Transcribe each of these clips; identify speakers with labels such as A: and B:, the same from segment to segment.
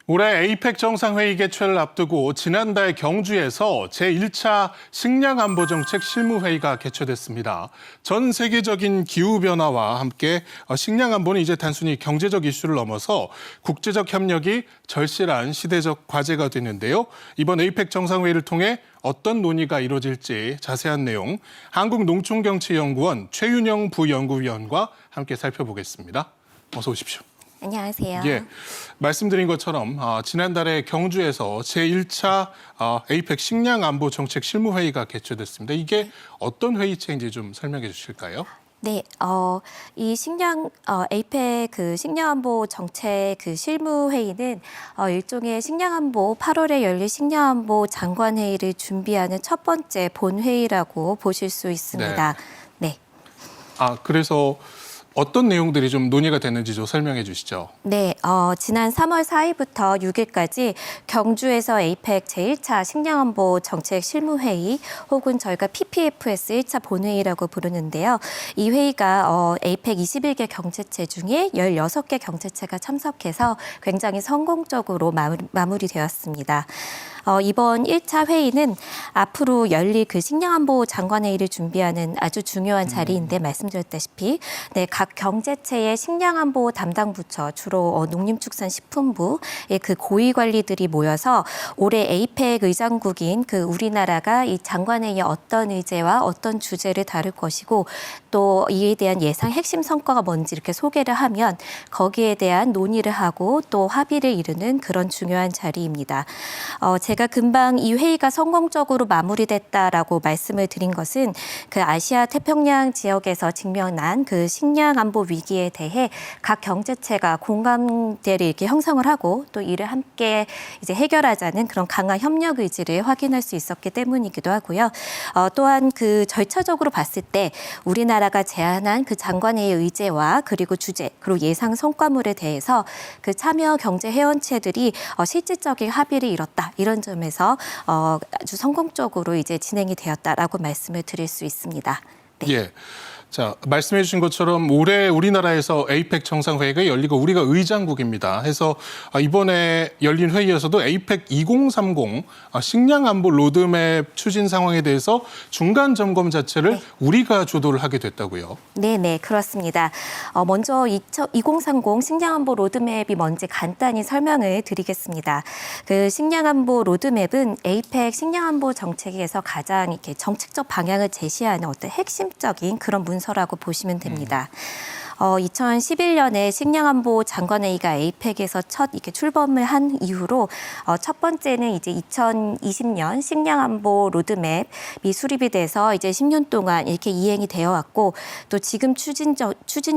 A: 올해 에이펙 정상회의 개최를 앞두고 지난달 경주에서 제1차 식량안보정책 실무회의가 개최됐습니다. 전 세계적인 기후변화와 함께 식량안보는 이제 단순히 경제적 이슈를 넘어서 국제적 협력이 절실한 시대적 과제가 되는데요. 이번 에이펙 정상회의를 통해 어떤 논의가 이루어질지 자세한 내용 한국농촌경제연구원 최윤영 부연구위원과 함께 살펴보겠습니다. 어서 오십시오.
B: 안녕하세요.
A: 예, 말씀드린 것처럼 지난달에 경주에서 제1차 에이펙 식량안보 정책 실무회의가 개최됐습니다. 이게 어떤 회의체인지 좀 설명해 주실까요?
B: 네, 이 에이펙 식량안보 정책 실무회의는 일종의 식량안보 8월에 열릴 식량안보 장관회의를 준비하는 첫 번째 본회의라고 보실 수 있습니다. 네.
A: 그래서 어떤 내용들이 좀 논의가 됐는지 좀 설명해 주시죠.
B: 네, 지난 3월 4일부터 6일까지 경주에서 에이펙 제1차 식량안보 정책 실무회의 혹은 저희가 PPFS 1차 본회의라고 부르는데요. 이 회의가 에이펙 21개 경제체 중에 16개 경제체가 참석해서 굉장히 성공적으로 마무리되었습니다. 이번 1차 회의는 앞으로 열릴 식량안보 장관회의를 준비하는 아주 중요한 자리인데 말씀드렸다시피 각 경제체의 식량안보 담당 부처, 주로 농림축산식품부의 고위 관리들이 모여서 올해 에이펙 의장국인 우리나라가 이 장관회의에 어떤 의제와 어떤 주제를 다룰 것이고 또 이에 대한 예상 핵심 성과가 뭔지 이렇게 소개를 하면 거기에 대한 논의를 하고 또 합의를 이루는 그런 중요한 자리입니다. 제가 금방 이 회의가 성공적으로 마무리됐다라고 말씀을 드린 것은 아시아 태평양 지역에서 직면한 식량 안보 위기에 대해 각 경제체가 공감대를 이렇게 형성을 하고 또 이를 함께 이제 해결하자는 그런 강한 협력 의지를 확인할 수 있었기 때문이기도 하고요. 또한 절차적으로 봤을 때 우리나라가 제안한 장관회의 의제와 그리고 주제 그리고 예상 성과물에 대해서 참여 경제 회원체들이 실질적인 합의를 이뤘다 이런 점에서 아주 성공적으로 이제 진행이 되었다라고 말씀을 드릴 수 있습니다. 네.
A: 예. 자, 말씀해 주신 것처럼 올해 우리나라에서 에이펙 정상회의가 열리고 우리가 의장국입니다. 해서 이번에 열린 회의에서도 에이펙 2030 식량안보 로드맵 추진 상황에 대해서 중간 점검 자체를 우리가 주도를 하게 됐다고요.
B: 네, 그렇습니다. 먼저 2030 식량안보 로드맵이 뭔지 간단히 설명을 드리겠습니다. 식량안보 로드맵은 에이펙 식량안보 정책에서 가장 이렇게 정책적 방향을 제시하는 어떤 핵심적인 그런 문서라고 보시면 됩니다. 2011년에 식량안보 장관회의가 에이펙에서 첫 이렇게 출범을 한 이후로 첫 번째는 이제 2020년 식량안보 로드맵이 수립이 돼서 이제 10년 동안 이렇게 이행이 되어 왔고 또 지금 추진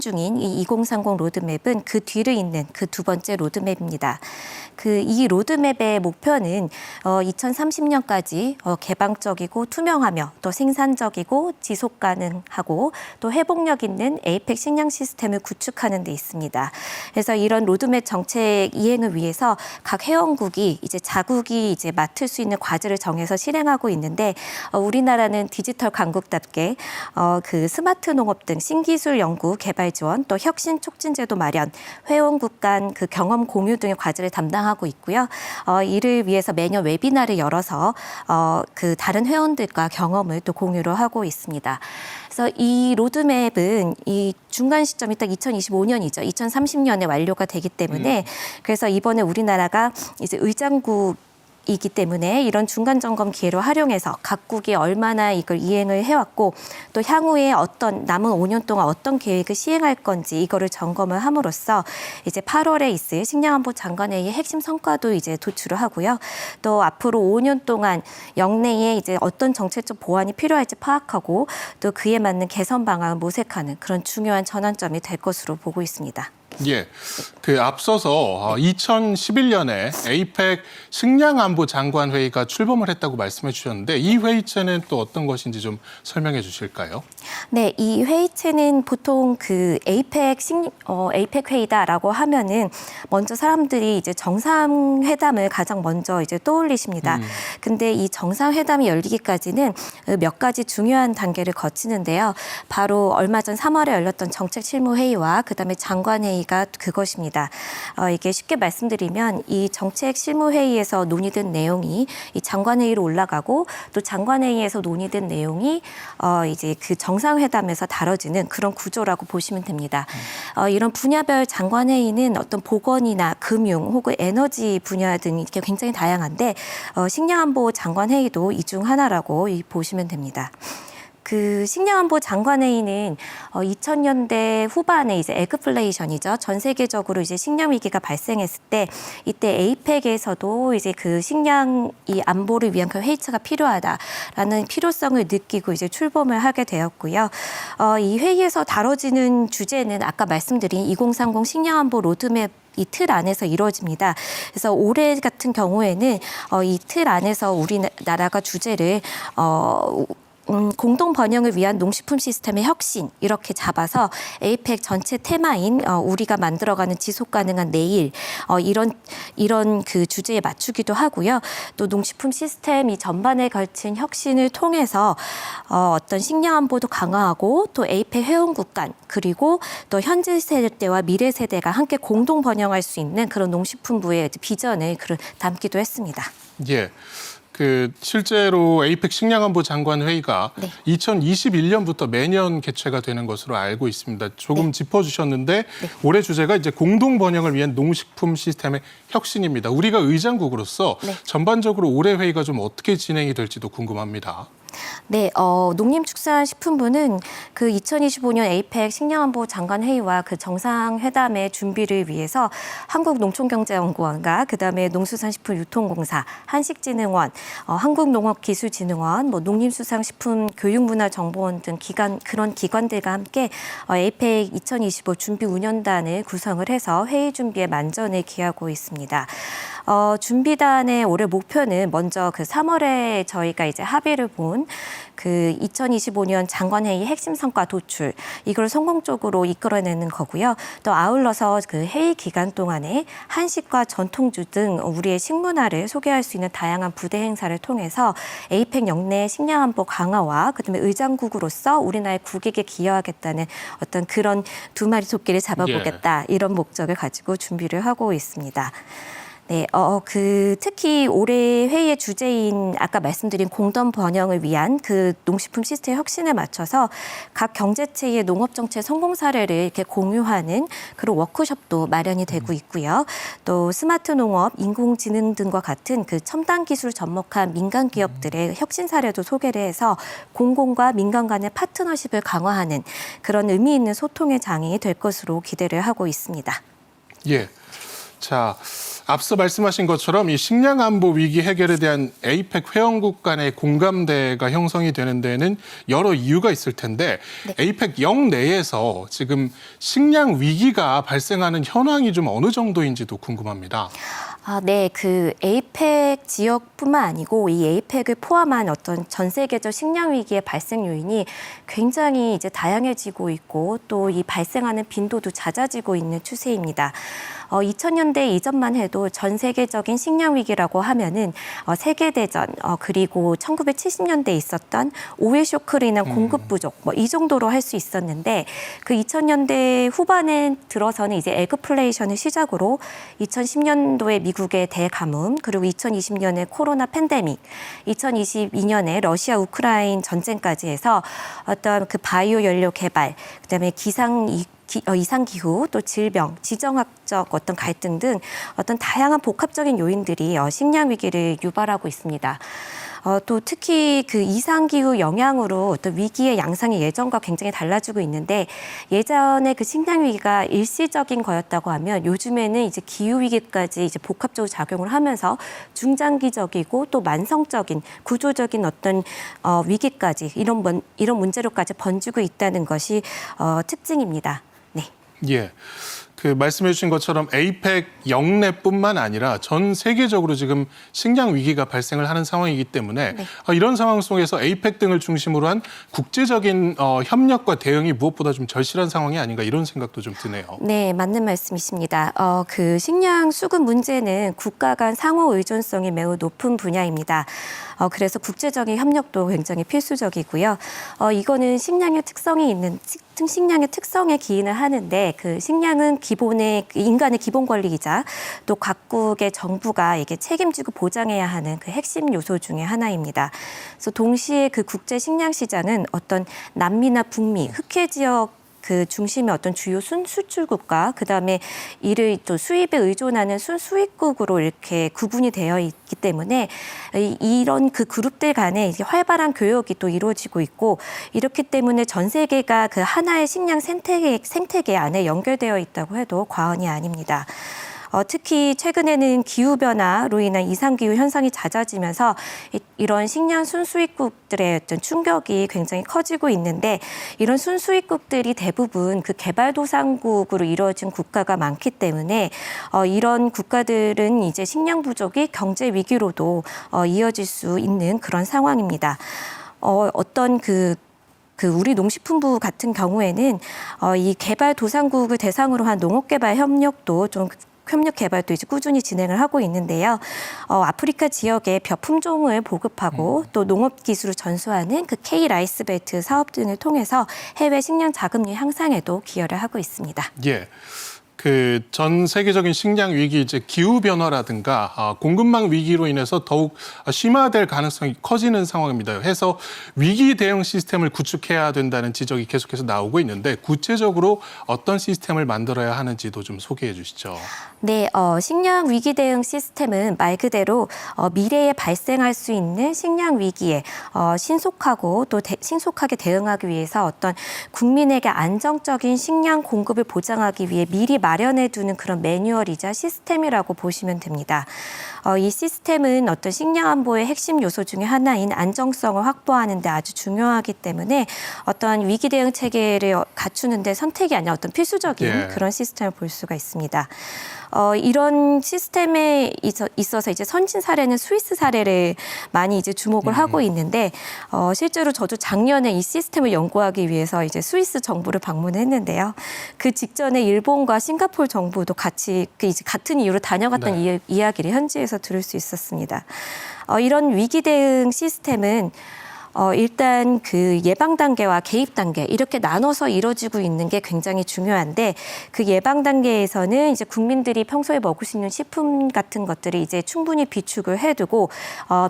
B: 중인 이 2030 로드맵은 그 뒤를 잇는 두 번째 로드맵입니다. 이 로드맵의 목표는 2030년까지 개방적이고 투명하며 또 생산적이고 지속 가능하고 또 회복력 있는 에이펙 식량 시스템을 구축하는 데 있습니다. 그래서 이런 로드맵 정책 이행을 위해서 각 회원국이 이제 자국이 이제 맡을 수 있는 과제를 정해서 실행하고 있는데 우리나라는 디지털 강국답게 스마트 농업 등 신기술 연구 개발 지원 또 혁신 촉진 제도 마련, 회원국 간 경험 공유 등의 과제를 담당하고 있고요. 이를 위해서 매년 웨비나를 열어서 다른 회원들과 경험을 또 공유를 하고 있습니다. 그래서 이 로드맵은 이 중간 시점이 딱 2025년이죠. 2030년에 완료가 되기 때문에 그래서 이번에 우리나라가 이제 의장국이기 때문에 이런 중간 점검 기회로 활용해서 각국이 얼마나 이걸 이행을 해왔고 또 향후에 남은 5년 동안 어떤 계획을 시행할 건지 이거를 점검을 함으로써 이제 8월에 있을 식량안보 장관회의의 핵심 성과도 이제 도출을 하고요. 또 앞으로 5년 동안 역내에 이제 어떤 정책적 보완이 필요할지 파악하고 또 그에 맞는 개선 방안을 모색하는 그런 중요한 전환점이 될 것으로 보고 있습니다.
A: 예, 앞서서 2011년에 에이펙 식량안보 장관회의가 출범을 했다고 말씀해 주셨는데 이 회의체는 또 어떤 것인지 좀 설명해 주실까요?
B: 네, 이 회의체는 보통 에이펙 회의다라고 하면은 먼저 사람들이 이제 정상회담을 가장 먼저 이제 떠올리십니다. 근데 이 정상회담이 열리기까지는 몇 가지 중요한 단계를 거치는데요. 바로 얼마 전 3월에 열렸던 정책실무회의와 그다음에 장관회의 의미가 그것입니다. 이게 쉽게 말씀드리면 이 정책 실무회의에서 논의된 내용이 이 장관회의로 올라가고 또 장관회의에서 논의된 내용이 이제 그 정상회담에서 다뤄지는 그런 구조라고 보시면 됩니다. 이런 분야별 장관회의는 어떤 보건이나 금융 혹은 에너지 분야 등이 이렇게 굉장히 다양한데 식량안보 장관회의도 이 중 하나라고 보시면 됩니다. 그 식량안보 장관회의는 2000년대 후반에 이제 에그플레이션이죠. 전 세계적으로 이제 식량 위기가 발생했을 때 이때 에이펙에서도 이제 그 식량 이 안보를 위한 그 회의체가 필요하다라는 필요성을 느끼고 이제 출범을 하게 되었고요. 이 회의에서 다뤄지는 주제는 아까 말씀드린 2030 식량안보 로드맵 이 틀 안에서 이루어집니다. 그래서 올해 같은 경우에는 이 틀 안에서 우리나라가 주제를 공동 번영을 위한 농식품 시스템의 혁신 이렇게 잡아서 에이펙 전체 테마인 우리가 만들어가는 지속 가능한 내일 이런 그 주제에 맞추기도 하고요. 또 농식품 시스템 이 전반에 걸친 혁신을 통해서 어떤 식량 안보도 강화하고 또 에이펙 회원국 간 그리고 또 현재 세대와 미래 세대가 함께 공동 번영할 수 있는 그런 농식품부의 비전을 담기도 했습니다.
A: 예. 실제로 에이펙 식량안보 장관 회의가
B: 네.
A: 2021년부터 매년 개최가 되는 것으로 알고 있습니다. 조금
B: 네.
A: 짚어주셨는데
B: 네.
A: 올해 주제가 이제 공동 번영을 위한 농식품 시스템의 혁신입니다. 우리가 의장국으로서
B: 네.
A: 전반적으로 올해 회의가 좀 어떻게 진행이 될지도 궁금합니다.
B: 네, 농림축산식품부는 그 2025년 에이펙 식량안보 장관 회의와 그 정상회담의 준비를 위해서 한국농촌경제연구원과 그다음에 농수산식품유통공사, 한식진흥원, 한국농업기술진흥원, 농림수산식품교육문화정보원 등 그런 기관들과 함께 에이펙 2025 준비 운영단을 구성을 해서 회의 준비에 만전을 기하고 있습니다. 준비단의 올해 목표는 먼저 그 3월에 저희가 이제 합의를 본 그 2025년 장관회의 핵심 성과 도출 이걸 성공적으로 이끌어내는 거고요. 또 아울러서 그 회의 기간 동안에 한식과 전통주 등 우리의 식문화를 소개할 수 있는 다양한 부대 행사를 통해서 에이펙 역내 식량안보 강화와 그다음에 의장국으로서 우리나라의 국익에 기여하겠다는 어떤 그런 두 마리 토끼를 잡아보겠다 이런 목적을 가지고 준비를 하고 있습니다. 네, 특히 올해 회의의 주제인 아까 말씀드린 공동 번영을 위한 그 농식품 시스템 혁신에 맞춰서 각 경제체의 농업 정책 성공 사례를 이렇게 공유하는 그런 워크숍도 마련이 되고 있고요. 또 스마트 농업, 인공지능 등과 같은 그 첨단 기술 접목한 민간 기업들의 혁신 사례도 소개를 해서 공공과 민간 간의 파트너십을 강화하는 그런 의미 있는 소통의 장이 될 것으로 기대를 하고 있습니다.
A: 예. 자, 앞서 말씀하신 것처럼 이 식량 안보 위기 해결에 대한 에이펙 회원국 간의 공감대가 형성이 되는 데에는 여러 이유가 있을 텐데
B: 네.
A: 에이펙 영 내에서 지금 식량 위기가 발생하는 현황이 좀 어느 정도인지도 궁금합니다.
B: 네, 그 에이펙 지역뿐만 아니고 이 에이펙을 포함한 어떤 전 세계적 식량 위기의 발생 요인이 굉장히 이제 다양해지고 있고 또 이 발생하는 빈도도 잦아지고 있는 추세입니다. 2000년대 이전만 해도 전 세계적인 식량 위기라고 하면은 세계대전 그리고 1970년대에 있었던 오일 쇼크로 인한 공급 부족 이 정도로 할 수 있었는데 그 2000년대 후반에 들어서는 이제 에그플레이션을 시작으로 2010년도에 미국의 대가뭄 그리고 2020년에 코로나 팬데믹 2022년에 러시아 우크라이나 전쟁까지 해서 어떤 그 바이오 연료 개발 그다음에 이상기후, 또 질병, 지정학적 어떤 갈등 등 어떤 다양한 복합적인 요인들이 식량 위기를 유발하고 있습니다. 또 특히 그 이상기후 영향으로 어떤 위기의 양상이 예전과 굉장히 달라지고 있는데 예전에 그 식량 위기가 일시적인 거였다고 하면 요즘에는 이제 기후 위기까지 이제 복합적으로 작용을 하면서 중장기적이고 또 만성적인 구조적인 어떤 위기까지 이런 문제로까지 번지고 있다는 것이 특징입니다. 네.
A: 예. 말씀해 주신 것처럼 에이펙 영내뿐만 아니라 전 세계적으로 지금 식량 위기가 발생을 하는 상황이기 때문에
B: 네.
A: 이런 상황 속에서 에이펙 등을 중심으로 한 국제적인 협력과 대응이 무엇보다 좀 절실한 상황이 아닌가 이런 생각도 좀 드네요.
B: 네, 맞는 말씀이십니다. 그 식량 수급 문제는 국가 간 상호 의존성이 매우 높은 분야입니다. 그래서 국제적인 협력도 굉장히 필수적이고요. 이거는 식량의 특성에 기인을 하는데 그 식량은 기본의 인간의 기본 권리이자 또 각국의 정부가 이게 책임지고 보장해야 하는 그 핵심 요소 중에 하나입니다. 그래서 동시에 그 국제 식량 시장은 어떤 남미나 북미, 흑해 지역 그 중심의 어떤 주요 순수출국과 그다음에 이를 또 수입에 의존하는 순수입국으로 이렇게 구분이 되어 있기 때문에 이런 그 그룹들 간에 이제 활발한 교역이 또 이루어지고 있고 이렇기 때문에 전 세계가 그 하나의 식량 생태계 안에 연결되어 있다고 해도 과언이 아닙니다. 특히 최근에는 기후변화로 인한 이상기후 현상이 잦아지면서 이런 식량 순수입국들의 어떤 충격이 굉장히 커지고 있는데 이런 순수입국들이 대부분 그 개발도상국으로 이루어진 국가가 많기 때문에 이런 국가들은 이제 식량 부족이 경제 위기로도 이어질 수 있는 그런 상황입니다. 어떤 우리 농식품부 같은 경우에는 이 개발도상국을 대상으로 한 농업개발 협력 개발도 이제 꾸준히 진행을 하고 있는데요. 아프리카 지역에 벼 품종을 보급하고 또 농업 기술을 전수하는 그 K 라이스벨트 사업 등을 통해서 해외 식량 자금률 향상에도 기여를 하고 있습니다.
A: 예. 그 전 세계적인 식량 위기, 이제 기후 변화라든가 공급망 위기로 인해서 더욱 심화될 가능성이 커지는 상황입니다. 해서 위기 대응 시스템을 구축해야 된다는 지적이 계속해서 나오고 있는데 구체적으로 어떤 시스템을 만들어야 하는지도 좀 소개해 주시죠.
B: 네, 식량 위기 대응 시스템은 말 그대로 미래에 발생할 수 있는 식량 위기에 신속하고 또 신속하게 대응하기 위해서 어떤 국민에게 안정적인 식량 공급을 보장하기 위해 미리 마련해 두는 그런 매뉴얼이자 시스템이라고 보시면 됩니다. 이 시스템은 어떤 식량 안보의 핵심 요소 중에 하나인 안정성을 확보하는 데 아주 중요하기 때문에 어떤 위기 대응 체계를 갖추는 데 선택이 아니라 어떤 필수적인 그런 시스템을 볼 수가 있습니다. 이런 시스템에 있어서 이제 선진 사례는 스위스 사례를 많이 이제 주목을 하고 있는데 실제로 저도 작년에 이 시스템을 연구하기 위해서 이제 스위스 정부를 방문했는데요. 그 직전에 일본과 싱가포르 정부도 같이 이제 같은 이유로 다녀갔던 이야기를 현지에서 들을 수 있었습니다. 이런 위기 대응 시스템은 일단 그 예방 단계와 개입 단계 이렇게 나눠서 이루어지고 있는 게 굉장히 중요한데 그 예방 단계에서는 이제 국민들이 평소에 먹을 수 있는 식품 같은 것들을 이제 충분히 비축을 해두고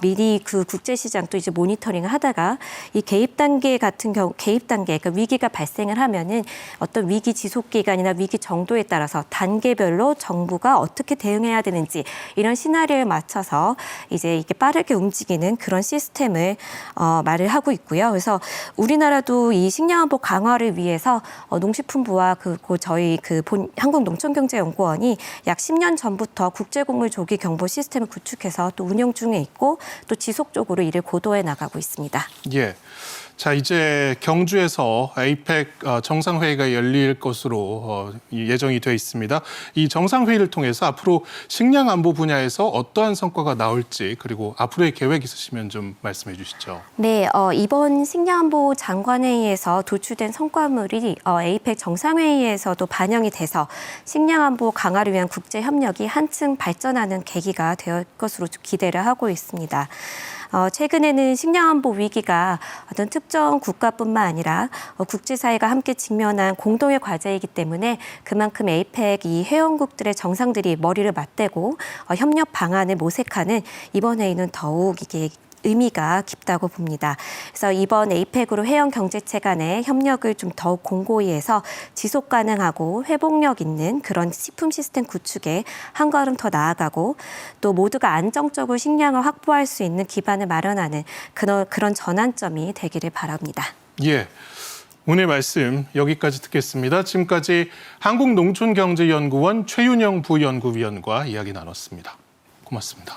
B: 미리 그 국제 시장도 이제 모니터링을 하다가 이 개입 단계 같은 경우 그러니까 위기가 발생을 하면은 어떤 위기 지속 기간이나 위기 정도에 따라서 단계별로 정부가 어떻게 대응해야 되는지 이런 시나리오에 맞춰서 이제 이게 빠르게 움직이는 그런 시스템을 말을 하고 있고요. 그래서 우리나라도 이 식량안보 강화를 위해서 농식품부와 저희 한국농촌경제연구원이 약 10년 전부터 국제곡물 조기 경보 시스템을 구축해서 또 운영 중에 있고 또 지속적으로 이를 고도해 나가고 있습니다.
A: 예. 자, 이제 경주에서 에이펙 정상회의가 열릴 것으로 예정이 되어 있습니다. 이 정상회의를 통해서 앞으로 식량 안보 분야에서 어떠한 성과가 나올지 그리고 앞으로의 계획 있으시면 좀 말씀해 주시죠.
B: 네, 이번 식량안보 장관회의에서 도출된 성과물이 에이펙 정상회의에서도 반영이 돼서 식량안보 강화를 위한 국제협력이 한층 발전하는 계기가 될 것으로 기대를 하고 있습니다. 최근에는 식량안보 위기가 어떤 특정 국가뿐만 아니라 국제사회가 함께 직면한 공동의 과제이기 때문에 그만큼 에이펙 이 회원국들의 정상들이 머리를 맞대고 협력 방안을 모색하는 이번 회의는 더욱 이게 의미가 깊다고 봅니다. 그래서 이번 에이펙으로 회원 경제체 간의 협력을 좀 더욱 공고히 해서 지속 가능하고 회복력 있는 그런 식품 시스템 구축에 한 걸음 더 나아가고 또 모두가 안정적으로 식량을 확보할 수 있는 기반을 마련하는 그런 전환점이 되기를 바랍니다.
A: 예. 오늘 말씀 여기까지 듣겠습니다. 지금까지 한국농촌경제연구원 최윤영 부연구위원과 이야기 나눴습니다. 고맙습니다.